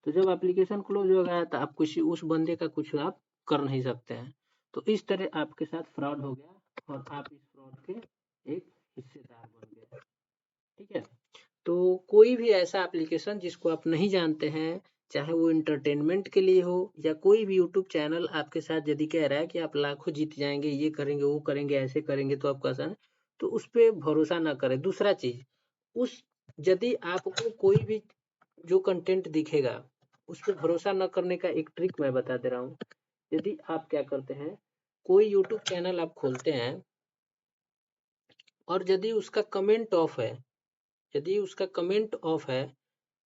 तो जब एप्लीकेशन क्लोज हो गया तो आप कुछ उस बंदे का कुछ आप कर नहीं सकते हैं। तो इस तरह आपके साथ फ्रॉड हो गया और आप इस फ्रॉड के एक हिस्सेदार बन गए। ठीक है। तो कोई भी ऐसा एप्लीकेशन जिसको आप नहीं जानते हैं, चाहे वो इंटरटेनमेंट के लिए हो या कोई भी यूट्यूब चैनल आपके साथ यदि कह रहा है कि आप लाखों जीत जाएंगे, ये करेंगे वो करेंगे ऐसे करेंगे तो आपका आसान है, तो उस पर भरोसा ना करें। दूसरा चीज, उस यदि आपको कोई भी जो कंटेंट दिखेगा उस पर भरोसा न करने का एक ट्रिक मैं बता दे रहा हूँ। यदि आप क्या करते हैं, कोई यूट्यूब चैनल आप खोलते हैं और यदि उसका कमेंट ऑफ है, यदि उसका कमेंट ऑफ है,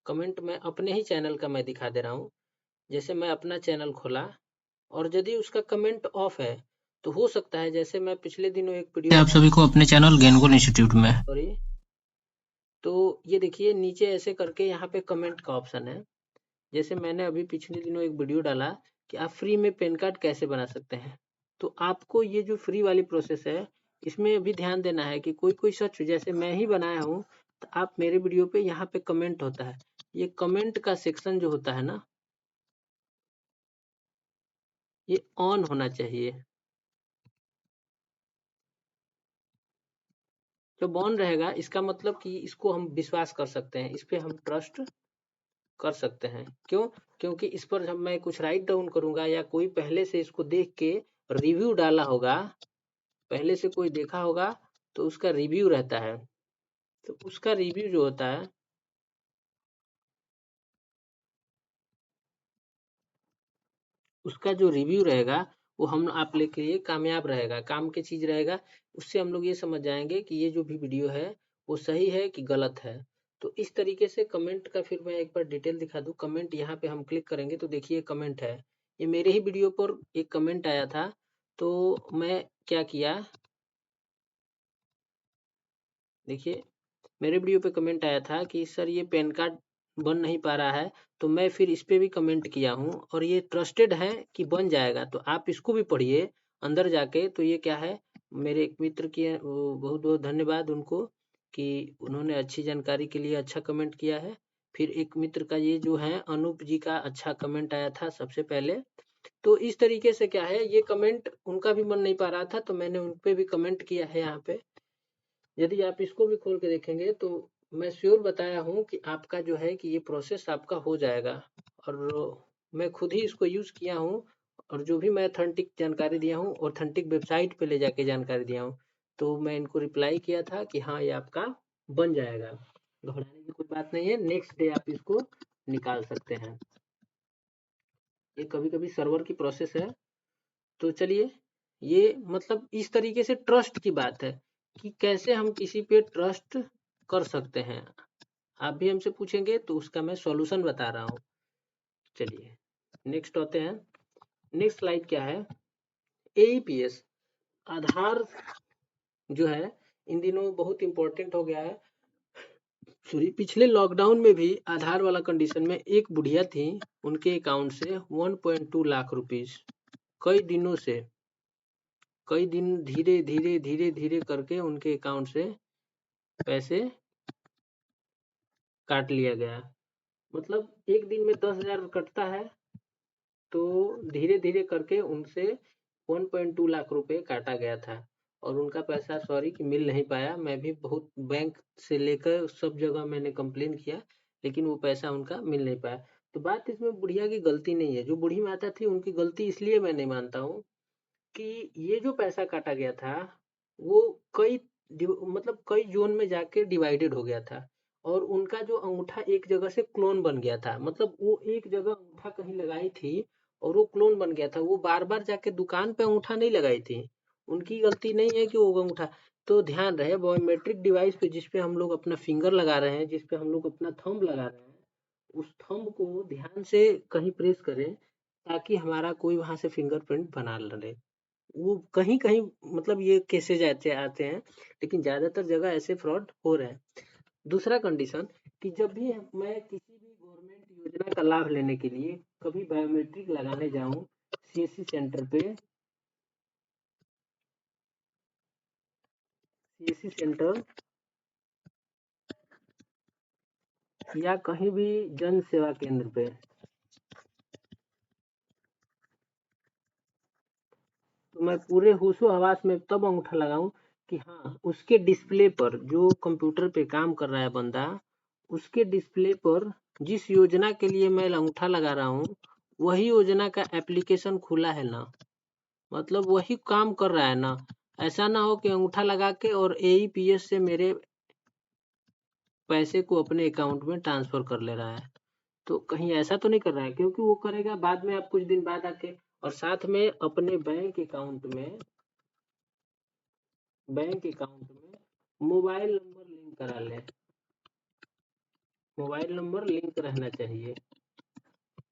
कमेंट मैं अपने ही चैनल का मैं दिखा दे रहा हूँ। जैसे मैं अपना चैनल खोला और यदि उसका कमेंट ऑफ है, तो हो सकता है, जैसे मैं पिछले दिनों एक वीडियो आप सभी को अपने चैनल गेनगोल इंस्टीट्यूट में, सॉरी, तो ये देखिए नीचे ऐसे करके यहाँ पे कमेंट का ऑप्शन है। जैसे मैंने अभी पिछले दिनों एक वीडियो डाला कि आप फ्री में पैन कार्ड कैसे बना सकते हैं। तो आपको ये जो फ्री वाली प्रोसेस है, इसमें भी ध्यान देना है कि कोई कोई सच जैसे मैं ही बनाया हूँ, तो आप मेरे वीडियो पे यहाँ पे कमेंट होता है, ये कमेंट का सेक्शन जो होता है ना, ये ऑन होना चाहिए। जब ऑन रहेगा इसका मतलब कि इसको हम विश्वास कर सकते हैं, इस पे हम ट्रस्ट कर सकते हैं। क्यों? क्योंकि इस पर जब मैं कुछ राइट डाउन करूंगा या कोई पहले से इसको देख के रिव्यू डाला होगा, पहले से कोई देखा होगा, तो उसका रिव्यू रहता है। तो उसका रिव्यू जो होता है, उसका जो रिव्यू रहेगा वो हम आप ले के लिए कामयाब रहेगा, काम की चीज रहेगा। उससे हम लोग ये समझ जाएंगे कि ये जो भी वीडियो है वो सही है कि गलत है। तो इस तरीके से कमेंट का फिर मैं एक बार डिटेल दिखा दूं। कमेंट यहाँ पे हम क्लिक करेंगे तो देखिए कमेंट है, ये मेरे ही वीडियो पर एक कमेंट आया था। तो मैं क्या किया, देखिए मेरे वीडियो पे कमेंट आया था कि सर ये पैन कार्ड बन नहीं पा रहा है, तो मैं फिर इस पे भी कमेंट किया हूँ और ये ट्रस्टेड है कि बन जाएगा। तो आप इसको भी पढ़िए अंदर जाके। तो ये क्या है, मेरे एक मित्र की वो बहुत बहुत धन्यवाद उनको कि उन्होंने अच्छी जानकारी के लिए अच्छा कमेंट किया है। फिर एक मित्र का ये जो है अनूप जी का अच्छा कमेंट आया था सबसे पहले। तो इस तरीके से क्या है, ये कमेंट उनका भी मन नहीं पा रहा था तो मैंने उन पे भी कमेंट किया है यहाँ पे। यदि आप इसको भी खोल के देखेंगे तो मैं श्योर बताया हूँ कि आपका जो है कि ये प्रोसेस आपका हो जाएगा। और मैं खुद ही इसको यूज़ किया हूँ और जो भी मैं ऑथेंटिक जानकारी दिया हूँ, ऑथेंटिक वेबसाइट पे ले जाके जानकारी दिया हूँ। तो मैं इनको रिप्लाई किया था कि हाँ ये आपका बन जाएगा, घबराने की कोई बात नहीं है, नेक्स्ट डे आप इसको निकाल सकते हैं। ये कभी कभी सर्वर की प्रोसेस है। तो चलिए, ये मतलब इस तरीके से ट्रस्ट की बात है कि कैसे हम किसी पे ट्रस्ट कर सकते हैं। आप भी हमसे पूछेंगे तो उसका मैं सॉल्यूशन बता रहा हूँ। चलिए नेक्स्ट आते हैं। नेक्स्ट स्लाइड क्या है, एईपीएस, आधार जो है इन दिनों बहुत इंपॉर्टेंट हो गया है। सॉरी, पिछले लॉकडाउन में भी आधार वाला कंडीशन में एक बुढ़िया थी, उनके अकाउंट से 1.2 लाख रुपीस कई दिनों से, कई दिन धीरे धीरे धीरे धीरे करके उनके अकाउंट से पैसे काट लिया गया। मतलब एक दिन में 10,000 कटता है, तो धीरे धीरे करके उनसे 1.2 लाख रुपए काटा गया था और उनका पैसा सॉरी कि मिल नहीं पाया। मैं भी बहुत बैंक से लेकर सब जगह मैंने कंप्लेन किया, लेकिन वो पैसा उनका मिल नहीं पाया। तो बात इसमें बुढ़िया की गलती नहीं है, जो बूढ़ी माता थी उनकी गलती इसलिए मैं नहीं मानता हूँ कि ये जो पैसा काटा गया था वो कई मतलब कई जोन में जाके डिवाइडेड हो गया था और उनका जो अंगूठा एक जगह से क्लोन बन गया था। मतलब वो एक जगह अंगूठा कहीं लगाई थी और वो क्लोन बन गया था, वो बार बार जाके दुकान पे अंगूठा नहीं लगाई थी। उनकी गलती नहीं है कि वो अंगूठा, तो ध्यान रहे बायोमेट्रिक डिवाइस पे जिसपे हम लोग अपना फिंगर लगा रहे हैं, जिसपे हम लोग अपना थंब लगा रहे हैं, उस थंब को ध्यान से कहीं प्रेस करें ताकि हमारा कोई वहां से फिंगरप्रिंट बना ले। वो कहीं-कहीं मतलब ये केसेज़ ऐसे आते हैं, लेकिन ज़्यादातर जगह ऐसे फ्रॉड हो रहे हैं। दूसरा कंडीशन कि जब भी मैं किसी भी गवर्नमेंट योजना का लाभ लेने के लिए कभी बायोमेट्रिक लगाने जाऊँ सीएससी सेंटर पे, सीएससी सेंटर या कहीं भी जन सेवा केंद्र पे, तो मैं पूरे होशो-हवास में तब अंगूठा लगाऊँ कि हाँ, उसके डिस्प्ले पर जो कंप्यूटर पे काम कर रहा है बंदा, उसके डिस्प्ले पर जिस योजना के लिए मैं अंगूठा लगा रहा हूँ, वही योजना का एप्लीकेशन खुला है ना, मतलब वही काम कर रहा है ना। ऐसा ना हो कि अंगूठा लगा के और एईपीएस से मेरे पैसे को अपने अकाउंट में ट्रांसफर कर ले रहा है। तो कहीं ऐसा तो नहीं कर रहा है, क्योंकि वो करेगा बाद में, आप कुछ दिन बाद आके और साथ में अपने बैंक अकाउंट में मोबाइल नंबर लिंक करा लें। मोबाइल नंबर लिंक रहना चाहिए।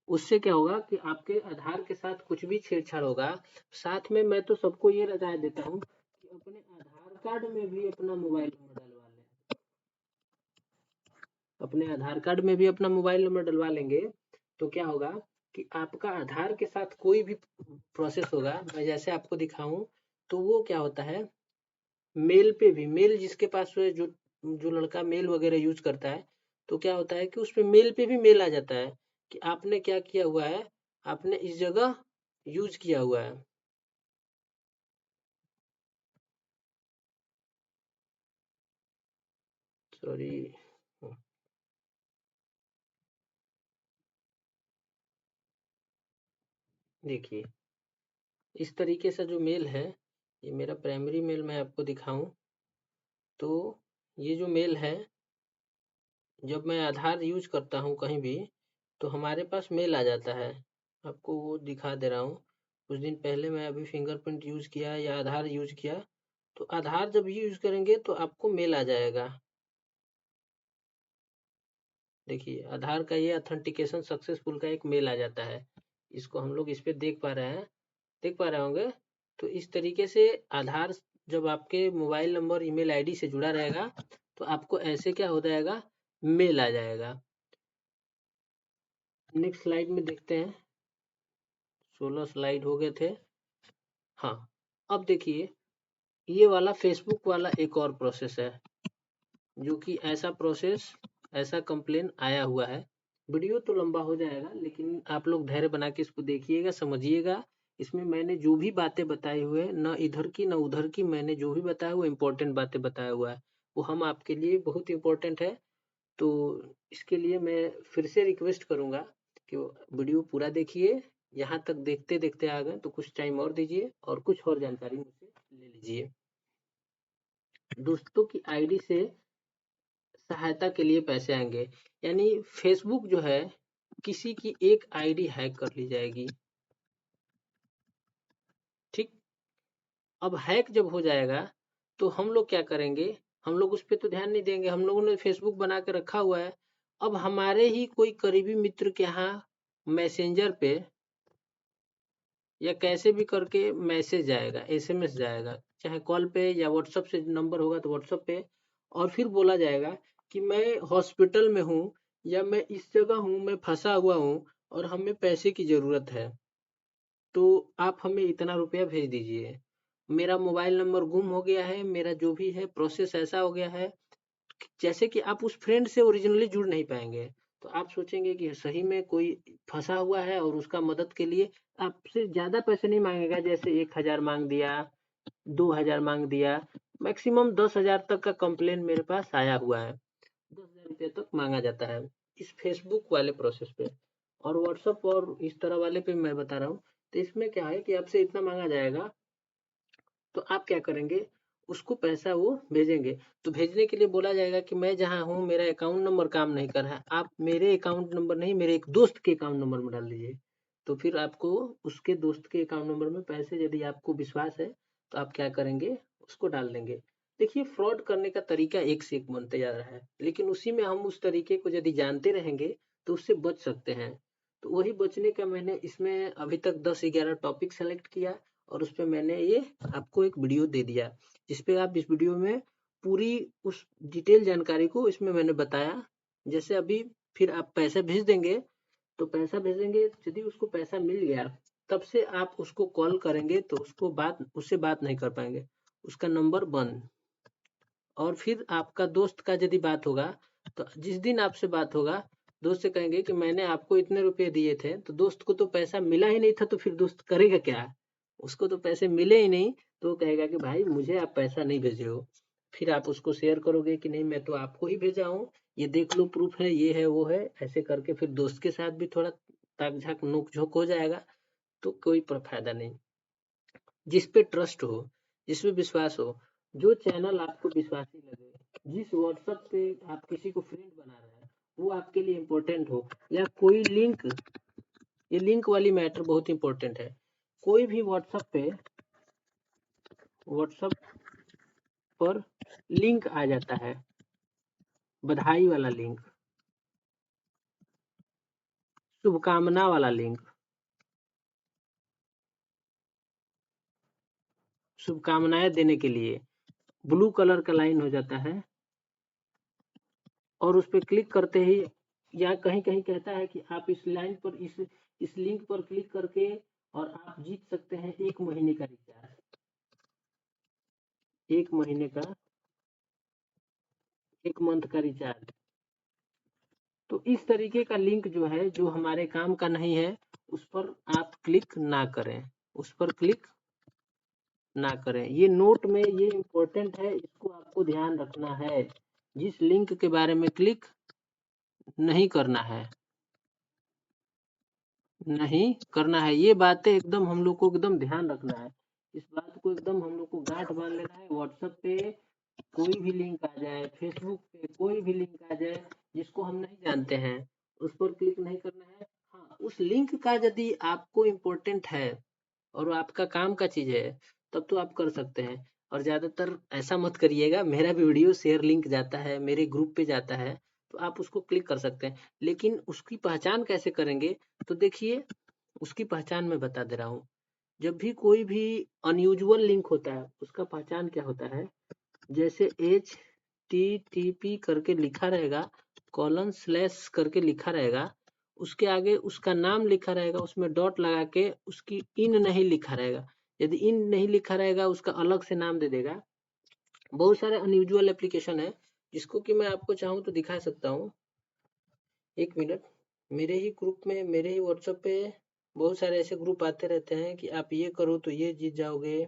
उससे क्या होगा कि आपके आधार के साथ कुछ भी छेड़छाड़ होगा, साथ में मैं तो सबको ये राय देता हूँ कि अपने आधार कार्ड में भी अपना मोबाइल नंबर डलवा लें। अपने आधार कार्ड में भी अपना मोबाइल नंबर डलवा लेंगे तो क्या होगा कि आपका आधार के साथ कोई भी प्रोसेस होगा, मैं जैसे आपको दिखाऊं, तो वो क्या होता है, मेल पे भी, मेल जिसके पास है, जो जो लड़का मेल वगैरह यूज करता है, तो क्या होता है कि उस पे मेल पे भी मेल आ जाता है कि आपने क्या किया हुआ है, आपने इस जगह यूज किया हुआ है। सॉरी, देखिए इस तरीके से जो मेल है, ये मेरा प्राइमरी मेल मैं आपको दिखाऊं, तो ये जो मेल है, जब मैं आधार यूज करता हूँ कहीं भी, तो हमारे पास मेल आ जाता है। आपको वो दिखा दे रहा हूँ। कुछ दिन पहले मैं अभी फिंगरप्रिंट यूज किया या आधार यूज किया, तो आधार जब भी यूज करेंगे तो आपको मेल आ जाएगा। देखिए आधार का ये ऑथेंटिकेशन सक्सेसफुल का एक मेल आ जाता है। इसको हम लोग इस पे देख पा रहे हैं, देख पा रहे होंगे। तो इस तरीके से आधार जब आपके मोबाइल नंबर ईमेल आईडी से जुड़ा रहेगा, तो आपको ऐसे क्या हो जाएगा, मेल आ जाएगा। नेक्स्ट स्लाइड में देखते हैं। 16 स्लाइड हो गए थे। हाँ, अब देखिए ये वाला फेसबुक वाला एक और प्रोसेस है, जो कि ऐसा प्रोसेस, ऐसा कंप्लेन आया हुआ है। वीडियो तो लंबा हो जाएगा, लेकिन आप लोग धैर्य बना के इसको देखिएगा, समझिएगा। इसमें मैंने जो भी बातें बताई हुए हैं, न इधर की न उधर की, मैंने जो भी बताया वो इम्पोर्टेंट बातें बताया हुआ है, वो हम आपके लिए बहुत इम्पोर्टेंट है। तो इसके लिए मैं फिर से रिक्वेस्ट करूंगा कि वीडियो पूरा देखिए। यहाँ तक देखते देखते आ गए तो कुछ टाइम और दीजिए और कुछ और जानकारी मुझसे ले लीजिए। दोस्तों की आईडी से सहायता के लिए पैसे आएंगे, यानी फेसबुक जो है, किसी की एक आईडी हैक कर ली जाएगी। ठीक, अब हैक जब हो जाएगा तो हम लोग क्या करेंगे, हम लोग उस पर तो ध्यान नहीं देंगे, हम लोगों ने फेसबुक बना के रखा हुआ है। अब हमारे ही कोई करीबी मित्र के यहाँ मैसेंजर पे या कैसे भी करके मैसेज जाएगा, एसएमएस जाएगा, चाहे कॉल पे या व्हाट्सएप से नंबर होगा तो व्हाट्सएप पे, और फिर बोला जाएगा कि मैं हॉस्पिटल में हूँ या मैं इस जगह हूँ, मैं फंसा हुआ हूँ और हमें पैसे की जरूरत है, तो आप हमें इतना रुपया भेज दीजिए। मेरा मोबाइल नंबर गुम हो गया है, मेरा जो भी है प्रोसेस ऐसा हो गया है, जैसे कि आप उस फ्रेंड से ओरिजिनली जुड़ नहीं पाएंगे। तो आप सोचेंगे कि सही में कोई फंसा हुआ है और उसका मदद के लिए आपसे ज्यादा पैसे नहीं मांगेगा, जैसे 1,000 मांग दिया, 2,000 मांग दिया, मैक्सिमम 10,000 तक का कंप्लेन मेरे पास आया हुआ है। 10,000 रुपये तक मांगा जाता है इस फेसबुक वाले प्रोसेस पे। और व्हाट्सएप और इस तरह वाले पे मैं बता रहा हूँ, तो इसमें क्या है कि आपसे इतना मांगा जाएगा, तो आप क्या करेंगे, उसको पैसा वो भेजेंगे। तो भेजने के लिए बोला जाएगा कि मैं जहाँ हूँ मेरा अकाउंट नंबर काम नहीं कर रहा है, आप मेरे अकाउंट नंबर नहीं, मेरे एक दोस्त के अकाउंट नंबर में डाल दीजिए। तो फिर आपको उसके दोस्त के अकाउंट नंबर में पैसे, यदि आपको विश्वास है तो आप क्या करेंगे, उसको डाल देंगे। देखिए फ्रॉड करने का तरीका एक से एक बनते जा रहा है, लेकिन उसी में हम उस तरीके को यदि जानते रहेंगे तो उससे बच सकते हैं। तो वही बचने का मैंने इसमें अभी तक 10-11 टॉपिक सेलेक्ट किया, और उस पे मैंने ये आपको एक वीडियो दे दिया, जिसपे आप इस वीडियो में पूरी उस डिटेल जानकारी को इसमें मैंने बताया। जैसे अभी फिर आप पैसे भेज देंगे, तो पैसा भेजेंगे, यदि उसको पैसा मिल गया, तब से आप उसको कॉल करेंगे तो उससे बात नहीं कर पाएंगे, उसका नंबर बंद। और फिर आपका दोस्त का यदि बात होगा, तो जिस दिन आपसे बात होगा, दोस्त से कहेंगे कि मैंने आपको इतने रुपए दिए थे, तो दोस्त को तो पैसा मिला ही नहीं था, तो फिर दोस्त करेगा क्या? उसको तो पैसे मिले ही नहीं, तो वो कहेगा कि भाई मुझे आप पैसा नहीं भेजे हो। फिर आप उसको शेयर करोगे कि नहीं मैं तो आपको ही भेजा हूँ, ये देख लो प्रूफ है, ये है वो है, ऐसे करके फिर दोस्त के साथ भी थोड़ा ताक झाक नोक झोंक हो जाएगा, तो कोई फायदा नहीं। जिस पे ट्रस्ट हो, जिस पे विश्वास हो, जो चैनल आपको विश्वासी लगे, जिस व्हाट्सएप पे आप किसी को फ्रेंड बना रहे हैं, वो आपके लिए इम्पोर्टेंट हो, या कोई लिंक, ये लिंक वाली मैटर बहुत इंपॉर्टेंट है। कोई भी व्हाट्सएप पर लिंक आ जाता है, बधाई वाला लिंक, शुभकामना वाला लिंक, शुभकामनाएं देने के लिए ब्लू कलर का लाइन हो जाता है, और उस पर क्लिक करते ही, या कहीं कहीं कहता है कि आप इस लाइन पर, इस लिंक पर क्लिक करके और आप जीत सकते हैं 1 महीने का रिचार्ज, 1 महीने का, 1 मंथ का रिचार्ज। तो इस तरीके का लिंक जो है, जो हमारे काम का नहीं है, उस पर आप क्लिक ना करें, उस पर क्लिक ना करें। ये नोट में ये इम्पोर्टेंट है, इसको आपको ध्यान रखना है। जिस लिंक के बारे में क्लिक नहीं करना है, नहीं करना है, ये बातें एकदम हम लोग को एकदम ध्यान रखना है। इस बात को एकदम हम लोग को गांठ बांध लेना है। व्हाट्सएप पे कोई भी लिंक आ जाए, फेसबुक पे कोई भी लिंक आ जाए जिसको हम नहीं जानते हैं, उस पर क्लिक नहीं करना है। हाँ, उस लिंक का यदि आपको इम्पोर्टेंट है और वो आपका काम का चीज है, तब तो आप कर सकते हैं। और ज्यादातर ऐसा मत करिएगा, मेरा भी वीडियो शेयर लिंक जाता है, मेरे ग्रुप पे जाता है, तो आप उसको क्लिक कर सकते हैं। लेकिन उसकी पहचान कैसे करेंगे? तो देखिए, उसकी पहचान मैं बता दे रहा हूँ। जब भी कोई भी अनयूजुअल लिंक होता है, उसका पहचान क्या होता है? जैसे HTTP करके लिखा रहेगा, कॉलन स्लैश करके लिखा रहेगा, उसके आगे उसका नाम लिखा रहेगा, उसमें डॉट लगा के उसकी इन नहीं लिखा रहेगा। यदि इन नहीं लिखा रहेगा, उसका अलग से नाम दे देगा। बहुत सारे अनयूजुअल एप्लीकेशन है, जिसको कि मैं आपको चाहूँ तो दिखा सकता हूँ। 1 मिनट। मेरे ही ग्रुप में, मेरे ही व्हाट्सएप पे बहुत सारे ऐसे ग्रुप आते रहते हैं कि आप ये करो तो ये जीत जाओगे।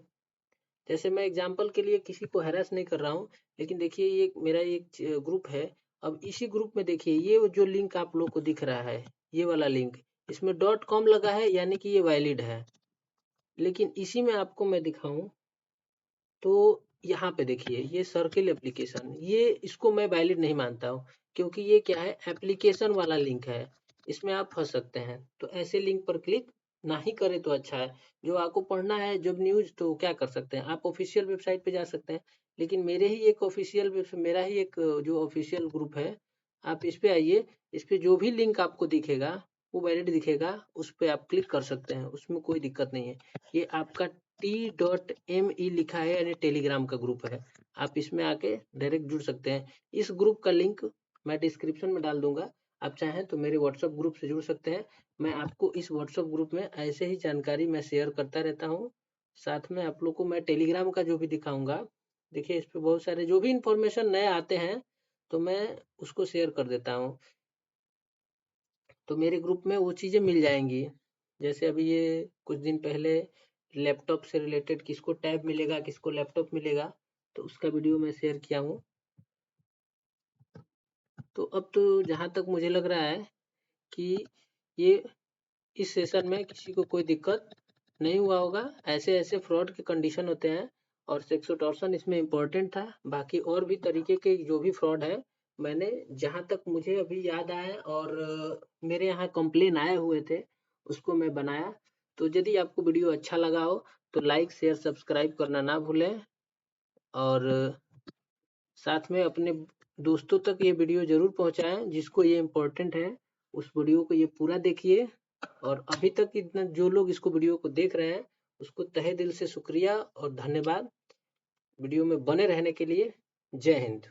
जैसे मैं एग्जांपल के लिए किसी को हैरेस नहीं कर रहा हूँ, लेकिन देखिए ये मेरा एक ग्रुप है। अब इसी ग्रुप में देखिए, ये जो लिंक आप लोग को दिख रहा है, ये वाला लिंक, इसमें .com लगा है, यानी कि ये वैलिड है। लेकिन इसी में आपको मैं दिखाऊं, तो यहाँ पे देखिए, ये सर्किल एप्लीकेशन, ये इसको मैं वैलिड नहीं मानता हूँ, क्योंकि ये क्या है, एप्लीकेशन वाला लिंक है, इसमें आप फंस सकते हैं। तो ऐसे लिंक पर क्लिक ना ही करें तो अच्छा है। जो आपको पढ़ना है जब न्यूज, तो क्या कर सकते हैं, आप ऑफिशियल वेबसाइट पे जा सकते हैं। लेकिन मेरे ही एक ऑफिशियल मेरा ही एक जो ऑफिशियल ग्रुप है, आप इस पे आइए, इस पे जो भी लिंक आपको दिखेगा, वो वैलिड दिखेगा, उस पे आप क्लिक कर सकते हैं, उसमें कोई दिक्कत नहीं है। ये आपका T.me लिखा है, यानी टेलीग्राम का ग्रुप है। आप इसमें आके डायरेक्ट जुड़ सकते हैं। इस ग्रुप का लिंक मैं डिस्क्रिप्शन में डाल दूंगा, आप चाहें तो मेरे व्हाट्सएप ग्रुप से जुड़ सकते हैं। मैं आपको इस व्हाट्सएप ग्रुप में ऐसे ही जानकारी मैं शेयर करता रहता हूँ। साथ में आप लोग को मैं टेलीग्राम का जो भी दिखाऊंगा, देखिए इस पे बहुत सारे जो भी इंफॉर्मेशन नए आते हैं, तो मैं उसको शेयर कर देता हूँ। तो मेरे ग्रुप में वो चीज़ें मिल जाएंगी। जैसे अभी ये कुछ दिन पहले लैपटॉप से रिलेटेड, किसको टैब मिलेगा, किसको लैपटॉप मिलेगा, तो उसका वीडियो मैं शेयर किया हूँ। तो अब तो जहाँ तक मुझे लग रहा है कि ये इस सेशन में किसी को कोई दिक्कत नहीं हुआ होगा। ऐसे ऐसे फ्रॉड के कंडीशन होते हैं, और सेक्सोटॉर्शन इसमें इम्पोर्टेंट था। बाकी और भी तरीके के जो भी फ्रॉड है, मैंने जहाँ तक मुझे अभी याद आया, और मेरे यहाँ कंप्लेन आए हुए थे, उसको मैं बनाया। तो यदि आपको वीडियो अच्छा लगा हो, तो लाइक शेयर सब्सक्राइब करना ना भूलें, और साथ में अपने दोस्तों तक ये वीडियो जरूर पहुंचाएं, जिसको ये इम्पोर्टेंट है। उस वीडियो को ये पूरा देखिए। और अभी तक इतना जो लोग इसको वीडियो को देख रहे हैं, उसको तहे दिल से शुक्रिया और धन्यवाद। वीडियो में बने रहने के लिए जय हिंद।